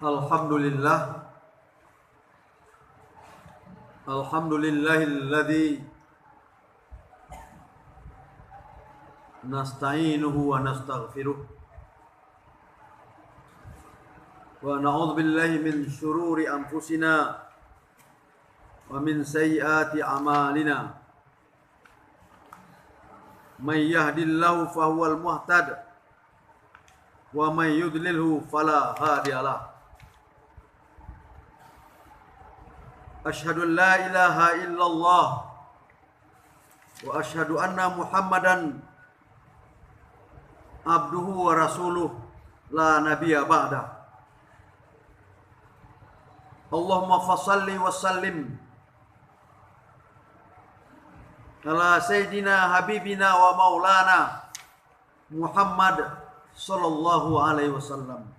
Alhamdulillah, alhamdulillahilladzi nasta'inuhu wa nastaghfiruh wa na'udzu billahi min syururi anfusina wa min sayyiati a'malina. May yahdihillahu fahuwal muhtad wa may yudlilhu fala hadiyalah. Asyhadu an la ilaha illallah wa asyhadu anna Muhammadan abduhu wa rasuluh la nabiyya ba'da. Allahumma fassalli wa sallim ala sayyidina habibina wa maulana Muhammad sallallahu alaihi wasallam.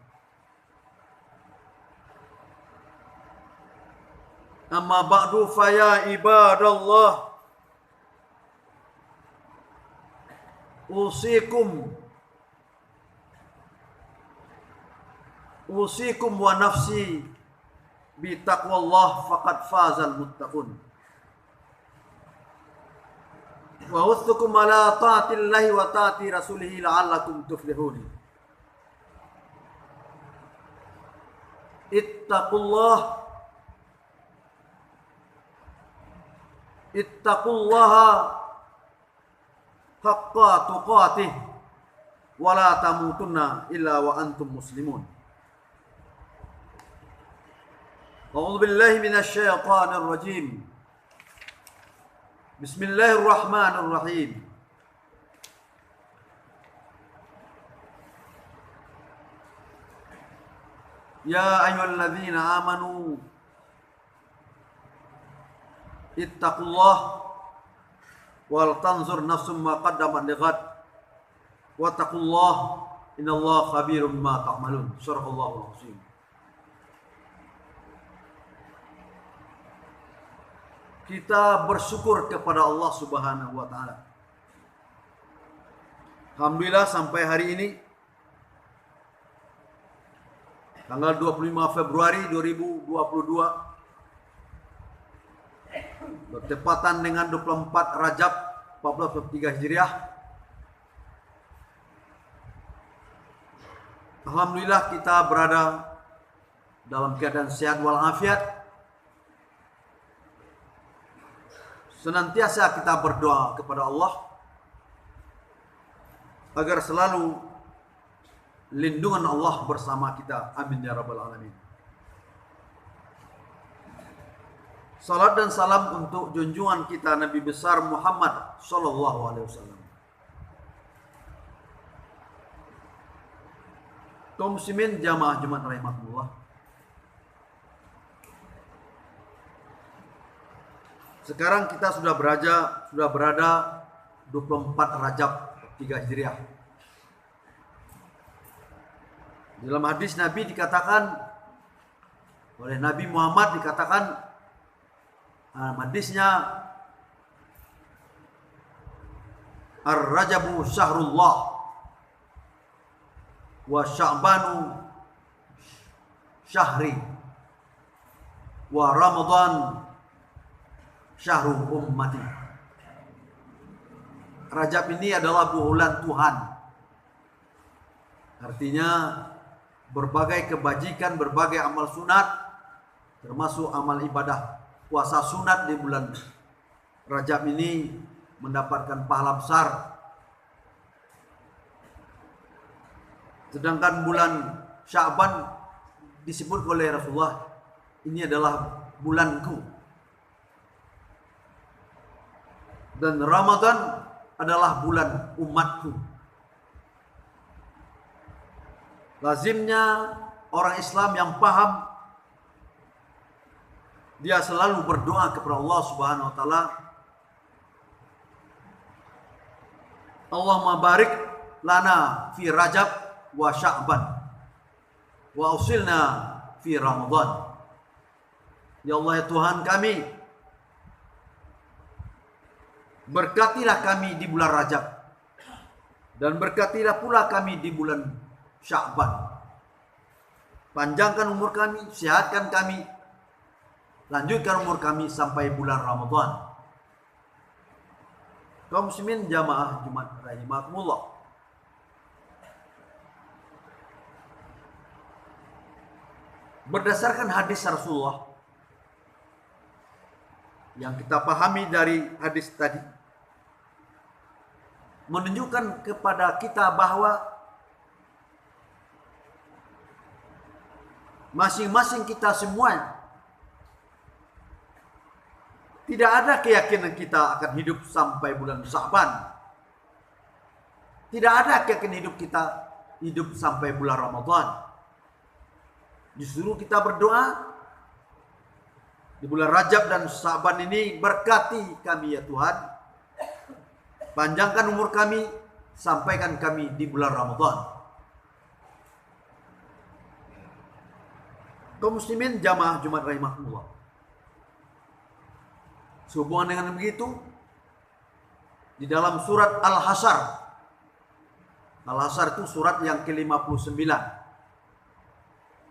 Amma ba'du fa ya ibadallah, usikum wa nafsi bi taqwallah faqad fazal muttaqun. Wa ustukum ala ta'atillahi wa ta'ati rasulihi la'allakum tuflihun. Ittaqullaha haqqa tuqatih wa la tamutunna illa wa antum muslimun. A'udzu billahi minasy syaithanir rajim. Bismillahirrahmanirrahim. Ya ayyuhalladzina amanu ittaqullah wal tanzur nafsum ma qaddamat lighad wattaqullah innallaha khabirum bima ta'malun. Surahul Azim. Kita bersyukur kepada Allah Subhanahu wa taala. Alhamdulillah sampai hari ini tanggal 25 Februari 2022 bertepatan dengan 24 Rajab 1443 Hijriah. Alhamdulillah kita berada dalam keadaan sehat walafiat. Senantiasa kita berdoa kepada Allah agar selalu lindungan Allah bersama kita. Amin ya rabbal alamin. Salat dan salam untuk junjungan kita Nabi besar Muhammad sallallahu alaihi wasallam. Kaum muslimin jamaah Jumat rahimahullah. Sekarang kita sudah berada 24 Rajab 3 Hijriah. Dalam hadis Nabi dikatakan oleh Nabi Muhammad, dikatakan hadisnya, Ar-Rajabu syahrullah wa Sya'banu syahri wa Ramadan syahrul ummati. Rajab ini adalah bulan Tuhan. Artinya berbagai kebajikan, berbagai amal sunat, termasuk amal ibadah puasa sunat di bulan Rajab ini mendapatkan pahala besar. Sedangkan bulan Sya'ban disebut oleh Rasulullah, ini adalah bulanku. Dan Ramadan adalah bulan umatku. Lazimnya orang Islam yang paham, dia selalu berdoa kepada Allah Subhanahu wa taala, Allahumma barik lana fi Rajab wa Sya'ban wa usilna fi Ramadan. Ya Allah ya Tuhan kami, berkatilah kami di bulan Rajab dan berkatilah pula kami di bulan Sya'ban. panjangkan umur kami, sehatkan kami, lanjutkan umur kami sampai bulan Ramadan. Kaum muslimin jamaah Jumat rahimakumullah. Berdasarkan hadis Rasulullah yang kita pahami dari hadis tadi, menunjukkan kepada kita bahwa masing-masing kita semua tidak ada keyakinan kita akan hidup sampai bulan Sya'ban. Tidak ada keyakinan hidup kita hidup sampai bulan Ramadan. Disuruh kita berdoa di bulan Rajab dan Sya'ban ini, berkati kami ya Tuhan, panjangkan umur kami, sampaikan kami di bulan Ramadan. Kaum muslimin jamaah Jumat rahimahullah, sehubungan dengan begitu, di dalam surat Al-Hasyr, Al-Hasyr itu surat yang ke-59,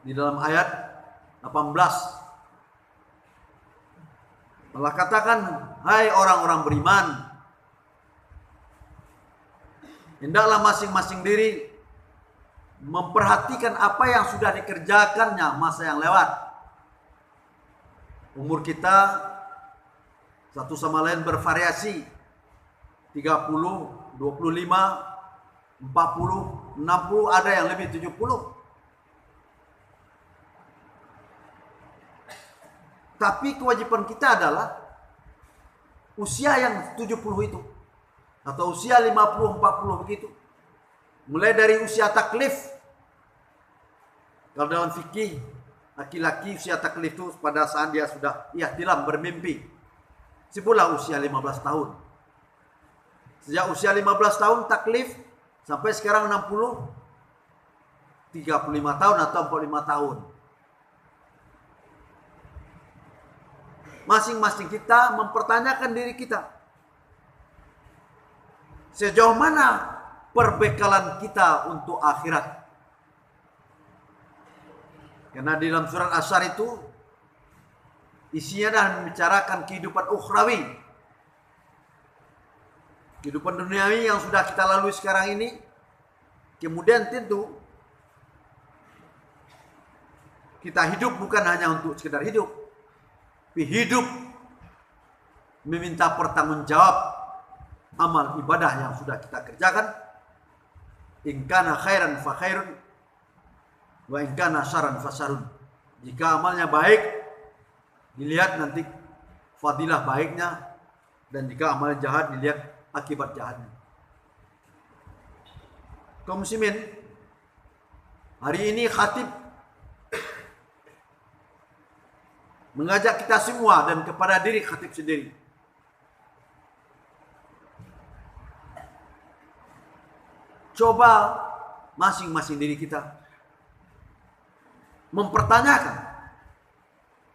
di dalam ayat 18, Allah katakan, hai orang-orang beriman, hendaklah masing-masing diri memperhatikan apa yang sudah dikerjakannya masa yang lewat. Umur kita satu sama lain bervariasi, 30, 25, 40, 60, ada yang lebih 70. Tapi kewajiban kita adalah usia yang 70 itu, atau usia 50, 40 begitu. Mulai dari usia taklif. Kalau dalam fikih, laki-laki usia taklif itu pada saat dia sudah ihtilam, bermimpi. Sebulah usia 15 tahun. Sejak usia 15 tahun taklif sampai sekarang 60, 35 tahun atau 45 tahun. Masing-masing kita mempertanyakan diri kita, sejauh mana perbekalan kita untuk akhirat. Karena di dalam surat Asy-Syar itu isinya dah membicarakan kehidupan ukhrawi, kehidupan duniawi yang sudah kita lalui sekarang ini. Kemudian tentu kita hidup bukan hanya untuk sekedar hidup, tapi hidup meminta pertanggungjawab amal ibadah yang sudah kita kerjakan. In kana khairan fa khairun wa in kana syarran fa syarrun. Jika amalnya baik, dilihat nanti fadilah baiknya, dan jika amalnya jahat, dilihat akibat jahatnya. Kaum muslimin, hari ini khatib mengajak kita semua dan kepada diri khatib sendiri, coba masing-masing diri kita mempertanyakan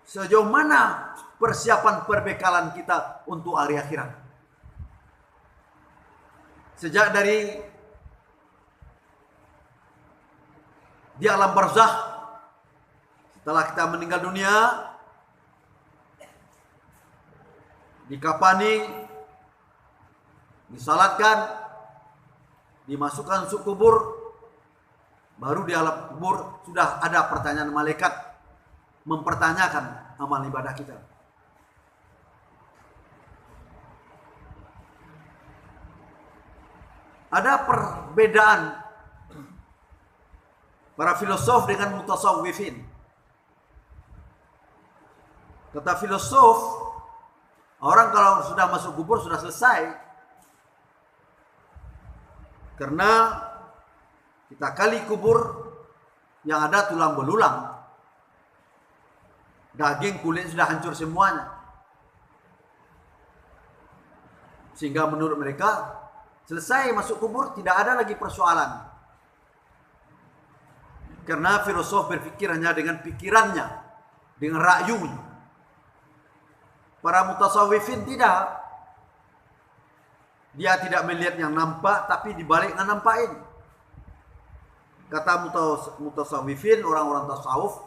sejauh mana persiapan perbekalan kita untuk hari akhirat. Sejak dari di alam barzakh, setelah kita meninggal dunia, dikafani, disalatkan, dimasukkan ke kubur, baru di alam kubur sudah ada pertanyaan malaikat mempertanyakan amal ibadah kita. Ada perbedaan para filosof dengan mutasawwifin. Kata filosof, orang kalau sudah masuk kubur sudah selesai. Karena kita kali kubur yang ada tulang belulang, daging kulit sudah hancur semuanya. Sehingga menurut mereka selesai masuk kubur, tidak ada lagi persoalan. Karena filosof berpikir hanya dengan pikirannya, dengan ra'yunya. Para mutasawwifin tidak. Dia tidak melihat yang nampak, tapi dibalik yang nampakin. Kata mutasawwifin, orang-orang tasawuf,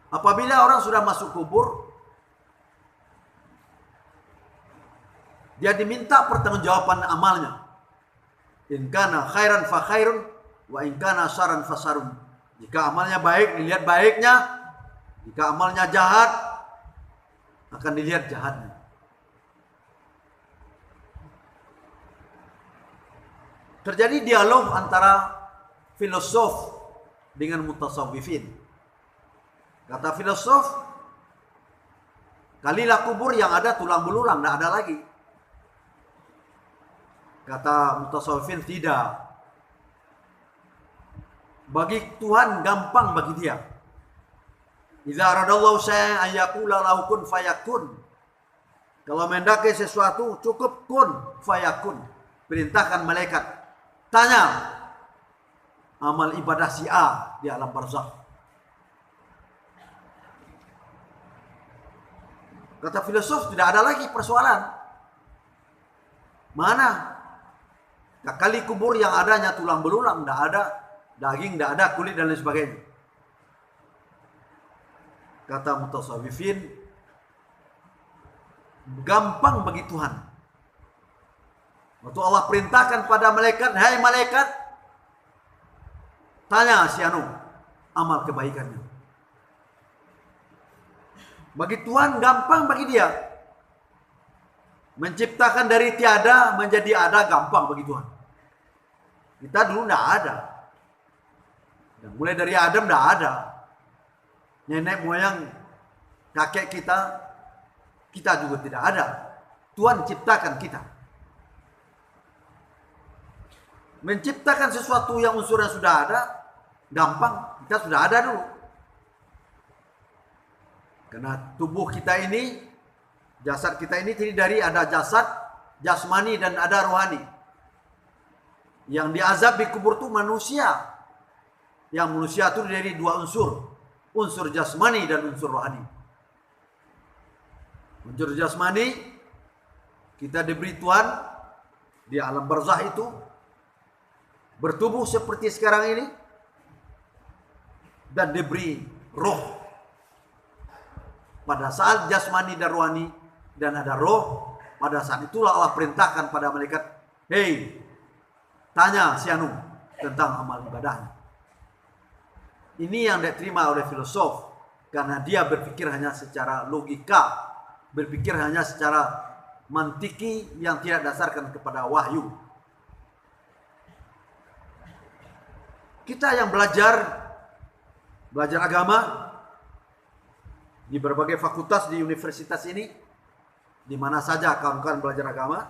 apabila orang sudah masuk kubur, dia diminta pertanggungjawaban amalnya. In kana khairan fa khairun wa in kana syarran fa syarrun. Jika amalnya baik, dilihat baiknya. Jika amalnya jahat, akan dilihat jahatnya. Terjadi dialog antara filosof dengan mutasawwifin. Kata filosof, kalilah kubur yang ada tulang belulang, tidak ada lagi. Kata mutasawwifin, tidak. Bagi Tuhan gampang bagi dia. Idza aradallahu syai'an ayyaqula lahu kun fayakun. Kalau mendaki sesuatu cukup kun fayakun. Perintahkan malaikat, tanya amal ibadah si A di alam barzakh. Kata filosof, tidak ada lagi persoalan. Mana? Kali kubur yang adanya tulang belulang, tidak ada daging, tidak ada kulit dan lain sebagainya. Kata mutasawwifin, gampang bagi Tuhan. Waktu Allah perintahkan pada malaikat, hai malaikat, tanya si anu amal kebaikannya. Bagi Tuhan gampang bagi dia. Menciptakan dari tiada menjadi ada gampang bagi Tuhan. Kita dulu tidak ada. Dan mulai dari Adam tidak ada. Nenek moyang kakek kita juga tidak ada. Tuhan ciptakan kita. Menciptakan sesuatu yang unsurnya sudah ada, gampang. Kita sudah ada dulu. Karena tubuh kita ini, jasad kita ini terdiri dari ada jasad, jasmani dan ada rohani. Yang diazab di kubur itu manusia. Yang manusia itu dari dua unsur. Unsur jasmani dan unsur rohani. Unsur jasmani, kita diberi Tuhan di alam barzakh itu bertubuh seperti sekarang ini dan diberi roh. Pada saat jasmani dan rohani dan ada roh, pada saat itulah Allah perintahkan pada malaikat, hei, tanya si anu tentang amal ibadahnya. Ini yang diterima oleh filosof karena dia berpikir hanya secara logika, berpikir hanya secara mantiki yang tidak dasarkan kepada wahyu. Kita yang belajar agama di berbagai fakultas di universitas ini, di mana saja kawan-kawan belajar agama,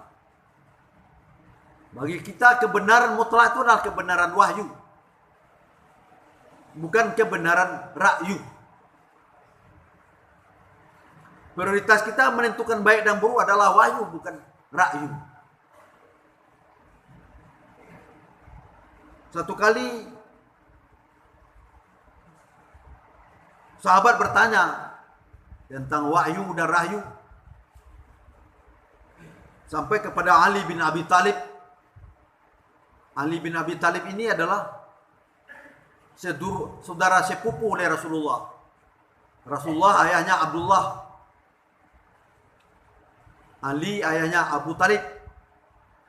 bagi kita kebenaran mutlak itu adalah kebenaran wahyu, bukan kebenaran ra'yu. Prioritas kita menentukan baik dan buruk adalah wahyu, bukan ra'yu. Satu kali sahabat bertanya tentang wahyu dan rahyu sampai kepada Ali bin Abi Thalib. Ali bin Abi Thalib ini adalah saudara sepupu oleh Rasulullah. Rasulullah ayahnya Abdullah. Ali ayahnya Abu Talib.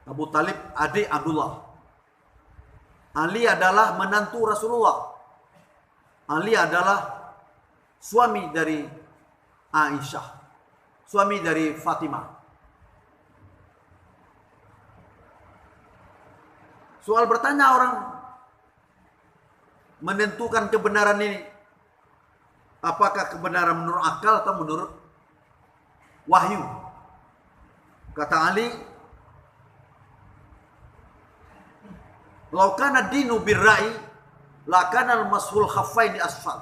Abu Talib adik Abdullah. Ali adalah menantu Rasulullah. Ali adalah suami dari Aisyah, suami dari Fatimah. Soal bertanya orang menentukan kebenaran ini, apakah kebenaran menurut akal atau menurut wahyu? Kata Ali, "Lau kana dinu birra'i, la kana al-mashul khaffaini asfal."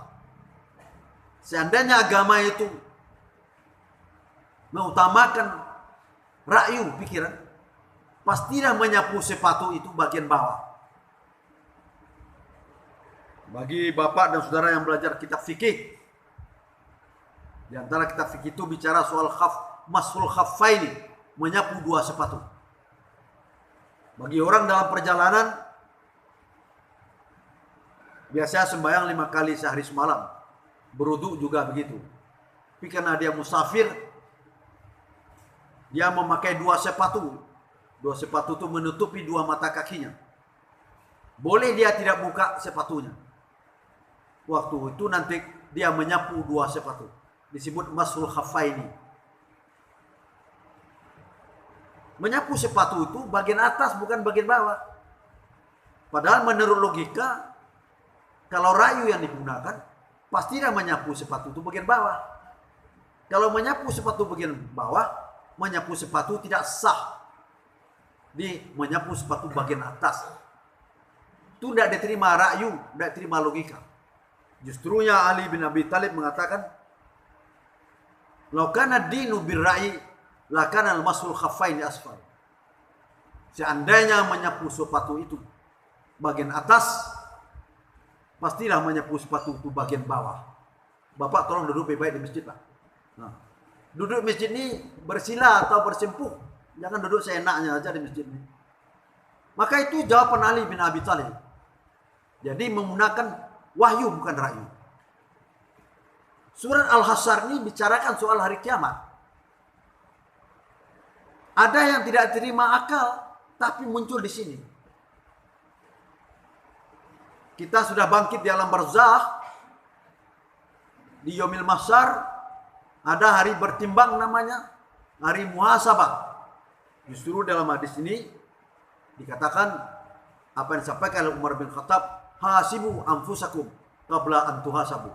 Seandainya agama itu mengutamakan ra'yu, pikiran, pastilah menyapu sepatu itu bagian bawah. Bagi bapak dan saudara yang belajar kitab fikih, di antara kitab fikih itu bicara soal mashul khaffaini, menyapu dua sepatu. Bagi orang dalam perjalanan Biasanya sembahyang 5 kali sehari semalam. Berwudu juga begitu. Tapi karena dia musafir, dia memakai 2 sepatu. 2 sepatu itu menutupi 2 mata kakinya. Boleh dia tidak buka sepatunya. Waktu itu nanti dia menyapu 2 sepatu. Disebut masul khaffaini. Menyapu sepatu itu bagian atas bukan bagian bawah. Padahal menurut logika, kalau rayu yang digunakan, pasti dia menyapu sepatu itu bagian bawah. Kalau menyapu sepatu bagian bawah, menyapu sepatu tidak sah. Di menyapu sepatu bagian atas. Itu tidak diterima rayu, tidak diterima logika. Justrunya Ali bin Abi Thalib mengatakan, "Lau kana dinu birra'i lakana al-masul khaffaini asfal." Seandainya menyapu sepatu itu bagian atas, pastilah menyapu sepatu itu bagian bawah. Bapak tolong duduk baik-baik di masjid, Pak. Nah, duduk masjid ini bersila atau bersempuh. Jangan duduk seenaknya aja di masjid ini. Maka itu jawaban Ali bin Abi Thalib. Jadi menggunakan wahyu bukan rayu. Surat Al-Hasyr ini bicarakan soal hari kiamat. Ada yang tidak terima akal, tapi muncul di sini. Kita sudah bangkit di alam barzakh. Di Yaumil Mahsyar ada hari bertimbang namanya, hari muhasabah. Justru dalam hadis ini dikatakan apa yang disampaikan oleh Umar bin Khattab, hasibu anfusakum qabla an tuhasabu.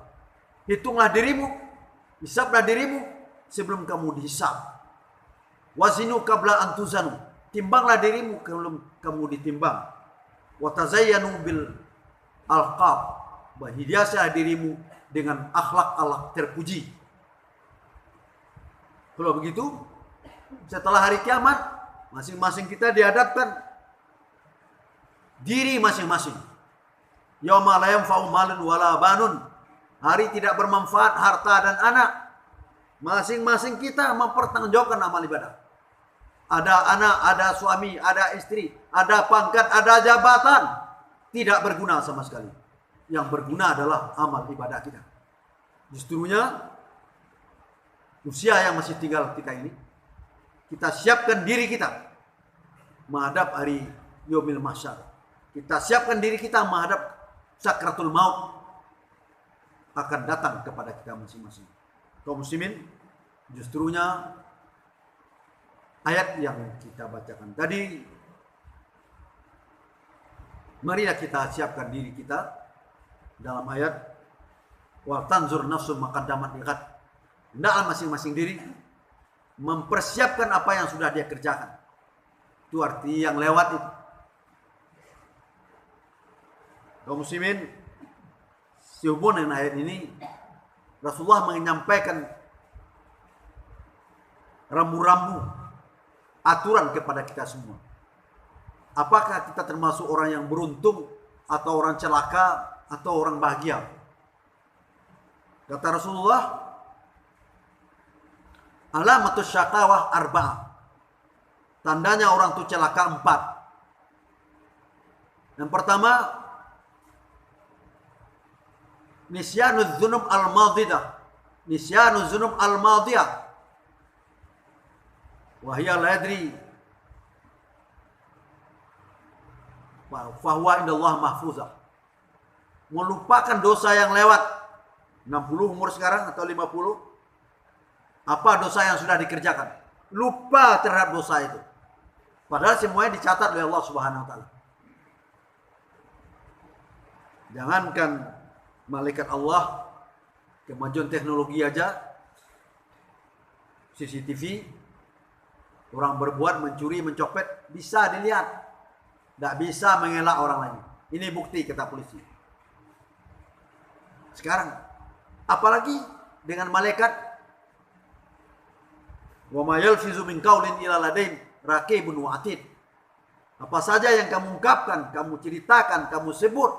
Hitunglah dirimu, hisablah dirimu sebelum kamu dihisab. Wazinu qabla an tuzanu. Timbanglah dirimu sebelum kamu ditimbang. Wa tazayyanu bil alqab. Berhiaslah dirimu dengan akhlak-akhlak terpuji. Kalau begitu, setelah hari kiamat, masing-masing kita dihadapkan diri masing-masing. Yauma la yanfa'u malun wala banun. Hari tidak bermanfaat harta dan anak. Masing-masing kita mempertanggungjawabkan amal ibadah. Ada anak, ada suami, ada istri, ada pangkat, ada jabatan. Tidak berguna sama sekali. Yang berguna adalah amal ibadah kita. Justrunya usia yang masih tinggal kita ini, kita siapkan diri kita menghadap hari Yaumil Mahsyar. Kita siapkan diri kita menghadap sakratul maut akan datang kepada kita masing-masing. Kaum muslimin, justrunya ayat yang kita bacakan tadi, marilah kita siapkan diri kita dalam ayat wa tanzur nafsun maqaddamat liqad. Hendaklah masing-masing diri mempersiapkan apa yang sudah dia kerjakan. Itu arti yang lewat itu. Kaum muslimin, sehubungan dengan ayat ini, Rasulullah menyampaikan rambu-rambu aturan kepada kita semua. Apakah kita termasuk orang yang beruntung atau orang celaka atau orang bahagia? Kata Rasulullah, alamatus syaqawah arba'ah. Tandanya orang itu celaka 4. Yang pertama, nisyanuz dzunub al-madidah. Nisyanuz dzunub al-madiyah. Wa hiya la yadri fa huwa indallah mahfuzah. Melupakan dosa yang lewat. 60 umur sekarang atau 50. Apa dosa yang sudah dikerjakan? Lupa terhadap dosa itu. Padahal semuanya dicatat oleh Allah Subhanahu wa taala. Jangankan malaikat Allah, kemajuan teknologi aja, CCTV, orang berbuat mencuri, mencopet bisa dilihat. Tidak bisa mengelak orang lain. Ini bukti kata polisi. Sekarang, apalagi dengan malaikat, wa ma yalfizu min qaulin illa ladain raqibun wa atid. Apa saja yang kamu ungkapkan, kamu ceritakan, kamu sebut,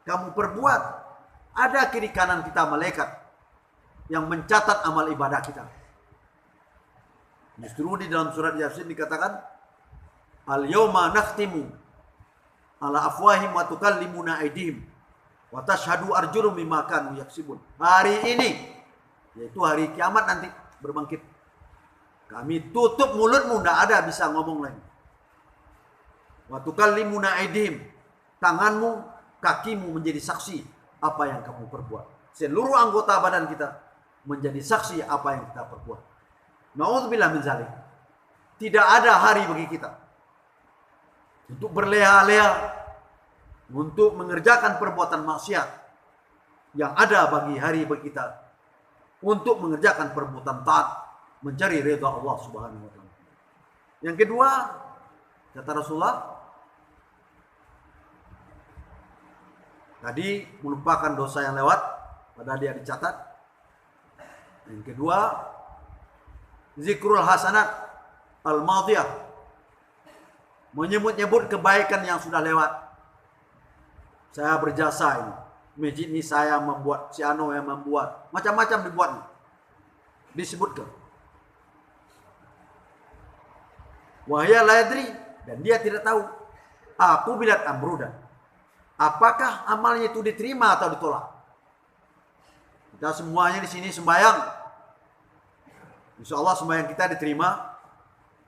kamu perbuat, ada kiri kanan kita malaikat yang mencatat amal ibadah kita. Justru di dalam surat Yasin dikatakan, al-yawma nakhtimu ala afwahim wa tukallimuna aydihim Wa tashhadu arjulum bima kanu yaksibun. Hari ini, yaitu hari kiamat nanti berbangkit, kami tutup mulutmu, tidak ada bisa ngomong lagi. Wa tukallimuna aydihim, tanganmu, kakimu menjadi saksi apa yang kamu perbuat. Seluruh anggota badan kita menjadi saksi apa yang kita perbuat. Na'udzubillah min zalik. Tidak ada hari bagi kita untuk berleha-leha, untuk mengerjakan perbuatan maksiat. Yang ada bagi hari bagi kita untuk mengerjakan perbuatan taat, mencari ridha Allah Subhanahu wa taala. Yang kedua, kata Rasulullah, tadi melupakan dosa yang lewat, padahal dia dicatat. Yang kedua, zikrul hasanat al-madiyah, menyebut-nyebut kebaikan yang sudah lewat. Saya berjasa ini, masjid ini saya membuat, si Ano yang membuat, macam-macam dibuatnya, disebutkan. Wahya la yadri, dan dia tidak tahu. Aku bilat amruda, apakah amalnya itu diterima atau ditolak. Kita semuanya di sini sembahyang, insya Allah sembahyang kita diterima.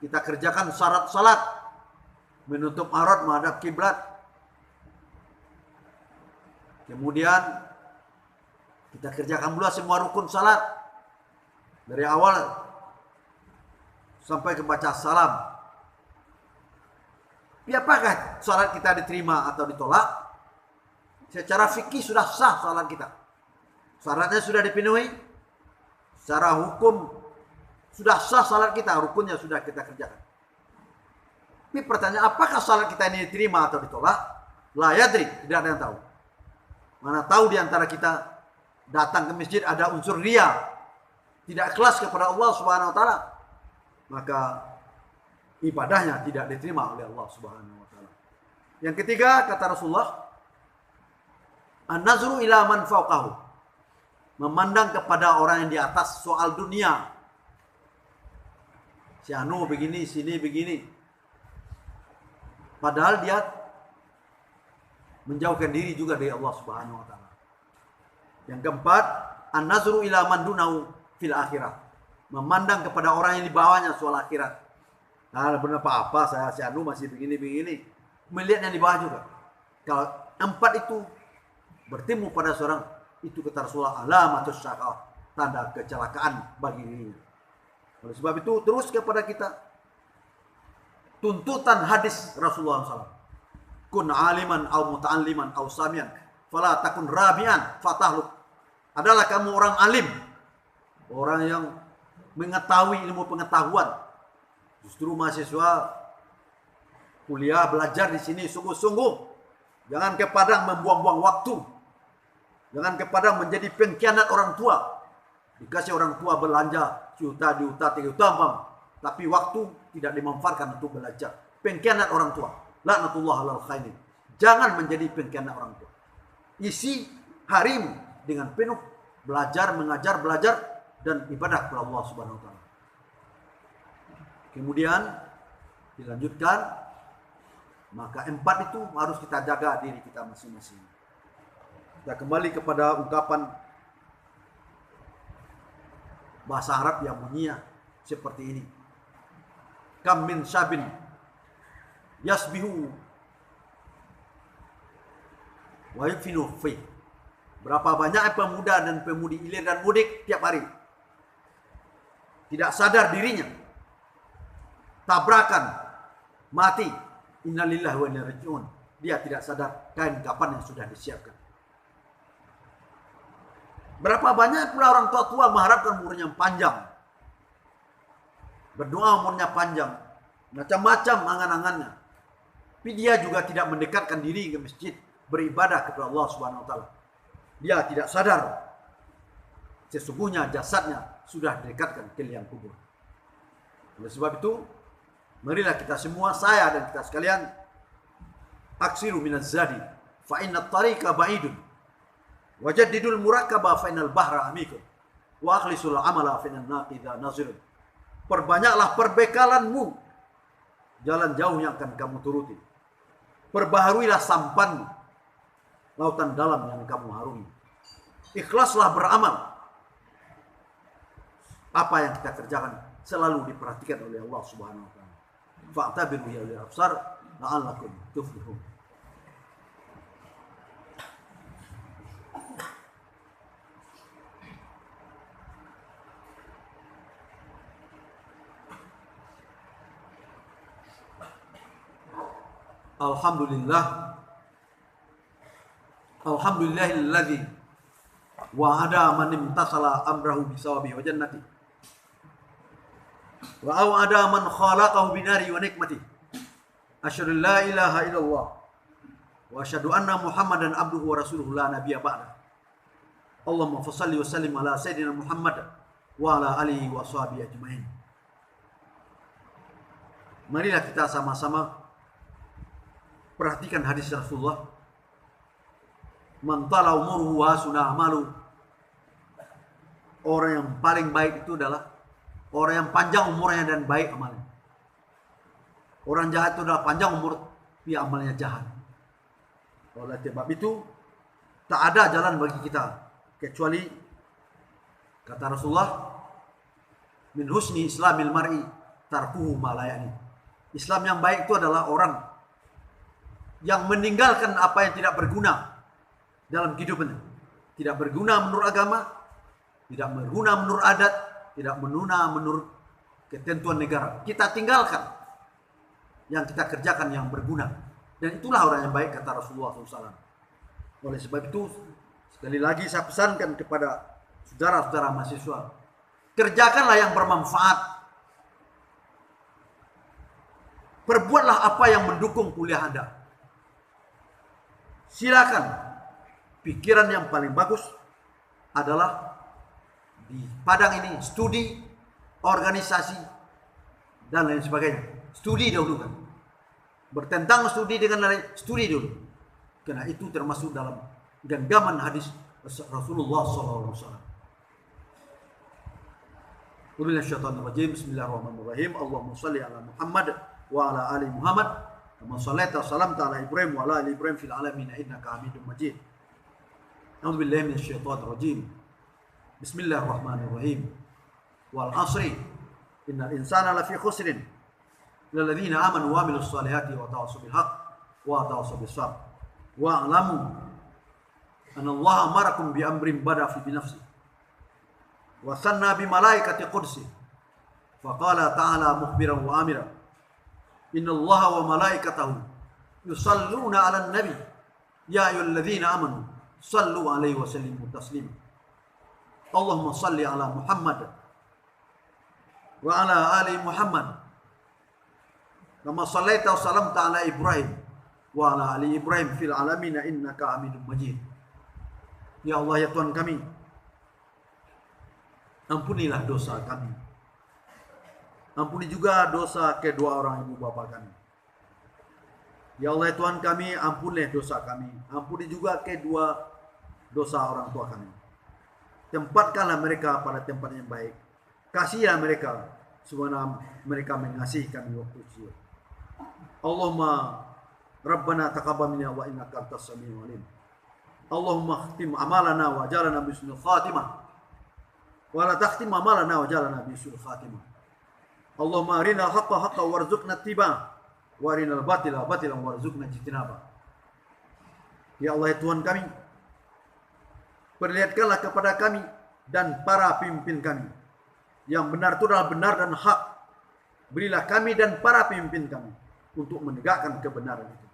Kita kerjakan syarat salat, menutup aurat, menghadap kiblat. Kemudian kita kerjakan pula semua rukun salat dari awal sampai ke baca salam. Tapi apakah salat kita diterima atau ditolak? Secara fikih sudah sah salat kita. Syaratnya sudah dipenuhi. Secara hukum sudah sah salat kita, rukunnya sudah kita kerjakan. Tapi pertanyaan, apakah salat kita ini diterima atau ditolak? La yadri, tidak ada yang tahu. Mana tahu di antara kita datang ke masjid ada unsur riya, tidak ikhlas kepada Allah Subhanahu wa taala, maka ibadahnya tidak diterima oleh Allah Subhanahu wa taala. Yang ketiga, kata Rasulullah, an-nazru ila man fawqahu, memandang kepada orang yang di atas soal dunia. Si Anu begini, sini begini. Padahal dia menjauhkan diri juga dari Allah Subhanahu wa taala. Yang keempat, an-nazru ila man dunahu fil akhirah, memandang kepada orang yang di bawahnya soal akhirat. Nah, benar apa saya si Anu masih begini-begini, melihat yang di bawah juga. Kalau empat itu bertemu pada seorang, itu kata Rasulullah, alamatus syaqah, tanda kecelakaan bagi dirinya. Oleh sebab itu terus kepada kita tuntutan hadis Rasulullah SAW. Kun aliman au muta'alliman au samian, fala takun rabian fatahluk. Adalah kamu orang alim, orang yang mengetahui ilmu pengetahuan. Justru mahasiswa kuliah belajar di sini sungguh-sungguh. Jangan ke Padang membuang-buang waktu. Jangan ke Padang menjadi pengkhianat orang tua. Dikasih orang tua belanja juta, 2 juta, 3 juta, tapi waktu tidak dimanfaatkan untuk belajar. Pengkhianat orang tua. Laknatullah alal khainin. Jangan menjadi pengkhianat orang tua. Isi harimu dengan penuh belajar, mengajar, belajar, dan ibadah kepada Allah Subhanahu wa taala. Kemudian dilanjutkan, maka 4 itu harus kita jaga diri kita masing-masing. Kita kembali kepada ungkapan bahasa Arab yang bunyinya seperti ini. Kam min syabin yasbihu wa yufinu fi. Berapa banyak pemuda dan pemudi ilir dan mudik tiap hari tidak sadar dirinya, tabrakan, mati, innalillahi wa inna ilaihi raji'un. Dia tidak sadar kain kapan yang sudah disiapkan. Berapa banyak pula orang tua mengharapkan umurnya panjang, berdoa umurnya panjang, macam-macam angan-angannya. Tapi dia juga tidak mendekatkan diri ke masjid, beribadah kepada Allah Subhanahu wa taala. Dia tidak sadar sesungguhnya jasadnya sudah didekatkan ke liang kubur. Oleh sebab itu, marilah kita semua, saya dan kita sekalian, aksiru minaz zadi fa inna tariqa ba'idun wajaddidul murakaba fa innal bahra amikun wa akhlisul amala fa innan naqida nazirun. Perbanyaklah perbekalanmu, jalan jauh yang akan kamu turuti. Perbaharuilah sampanmu, lautan dalam yang kamu harungi. Ikhlaslah beramal. Apa yang kita kerjakan selalu diperhatikan oleh Allah Subhanahu wa taala. Fa'tabiru ya ulil absar la'allakum tuflihun. Alhamdulillahilladzi wa'ada man imtasala amrahu bisawabi wa jannati wa aw'ada man khalaqahu binari wa nikmati. Asyhadu an la ilaha illallah wa asyhadu anna Muhammadan abduhu wa rasuluhu la nabiyya ba'da. Allahumma shalli wa sallim ala sayyidina Muhammad wa ala alihi wa sahbihi ajmain. Marilah kita sama-sama perhatikan hadis Rasulullah. Man tala umuruhu wa hasuna amalu. Orang yang paling baik itu adalah orang yang panjang umurnya dan baik amalnya. Orang jahat itu adalah panjang umur tapi amalnya jahat. Oleh sebab itu tak ada jalan bagi kita kecuali kata Rasulullah, min husni islamil mar'i tarkuhu ma la ya'ni. Islam yang baik itu adalah orang yang meninggalkan apa yang tidak berguna dalam kehidupannya. Tidak berguna menurut agama, tidak berguna menurut adat, tidak berguna menurut ketentuan negara. Kita tinggalkan yang kita kerjakan yang berguna. Dan itulah orang yang baik kata Rasulullah SAW. Oleh sebab itu, sekali lagi saya pesankan kepada saudara-saudara mahasiswa, kerjakanlah yang bermanfaat. Perbuatlah apa yang mendukung kuliah Anda. Silakan. Pikiran yang paling bagus adalah di Padang ini studi, organisasi, dan lain sebagainya. Studi dahulu kan. Bertentang studi dengan lain, studi dulu. Karena itu termasuk dalam genggaman hadis Rasulullah SAW. Bismillahirrahmanirrahim. Allahumma salli ala Muhammad wa ala ali Muhammad. Kama sallaita wa salamta ala Ibrahim wa ala ali Ibrahim fil alamin innaka Hamidum Majid. A'udzu billahi minasyaitonir rajim. Bismillahirrahmanirrahim. Wal 'ashri innal insana lafi khusrin illal ladzina amanu wa 'amilus shalihati wa tawassaw bil haqq wa tawassaw bis sabr. Wa 'lamu anna Allah amarakum bi amrin bada fi nafsi wa sanna bi malaikati qudsi. Fa qala ta'ala mukhbiran wa amira. Inna Allah wa malaikatahu yusalluna 'alan nabi ya ayyuhalladzina amanu sallu alaihi wa sallimu taslima. Allahumma salli ala Muhammad wa ala ali Muhammad kama sallaita wa salamta ala Ibrahim wa ala ali Ibrahim fil alamin innaka Hamidum Majid. Ya Allah ya Tuhan kami, ampunilah dosa kami. Ampuni juga dosa kedua orang ibu bapa kami. Ya Allah ya Tuhan kami, ampunilah dosa kami. Ampuni juga kedua dosa orang tua kami. Tempatkanlah mereka pada tempat yang baik. Kasihilah mereka sebagaimana mereka mengasihi kami waktu kecil. Allahumma Rabbana taqabbal minna wa innaka antas samiul alim. Allahumma khtim amalana wa jalana bi husnil khatimah. Wa la takhtim amalana wa jalana bi su'il khatimah. Allahumma arinal haqqa haqqan warzuqna ittiba'ah wa arinal batila batilan warzuqna ijtinabah. Ya Allah ya Tuhan kami, perlihatkanlah kepada kami dan para pemimpin kami yang benar itu adalah benar dan hak. Berilah kami dan para pemimpin kami untuk menegakkan kebenaran itu.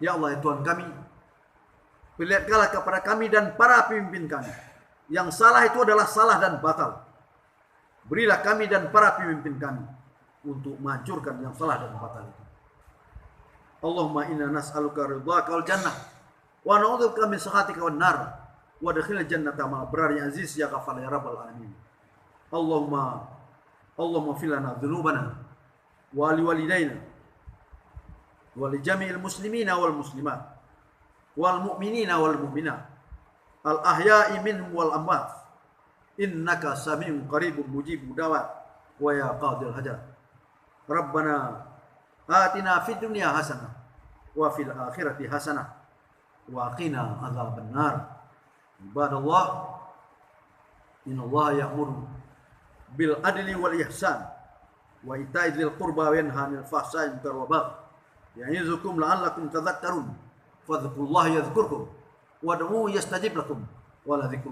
Ya Allah ya Tuhan kami, perlihatkanlah kepada kami dan para pemimpin kami yang salah itu adalah salah dan batal. Berilah kami dan para pemimpin kami untuk menghancurkan yang salah dan batal itu. Allahumma inna nas'aluka ridhaka wal jannah wa na'udzubika min sakhatika wan nar wa adkhilna jannata ma'al abrar ya aziz ya ghafar ya rabbal alamin. Allahumma fir lana dzunubana wa li walidayna wa li jami'il muslimina wal muslimat wal mu'minina wal mu'minat al ahya'i minhum wal amwat innaka sami'un qaribun mujibud da'wat wa ya qadil hajat. Rabbana atina fid dunya hasanah wa fil akhirati hasanah wa qina adzabannar. Ibadallah, innallaha ya'muru bil adli wal ihsan wa ita'i dzil qurba wa yanha 'anil fahsya'i wal munkari wal baghi ya'izukum la'allakum tadhakkarun. Fadhkurullaha yadhkurkum wad'uuhu yastajib lakum wa la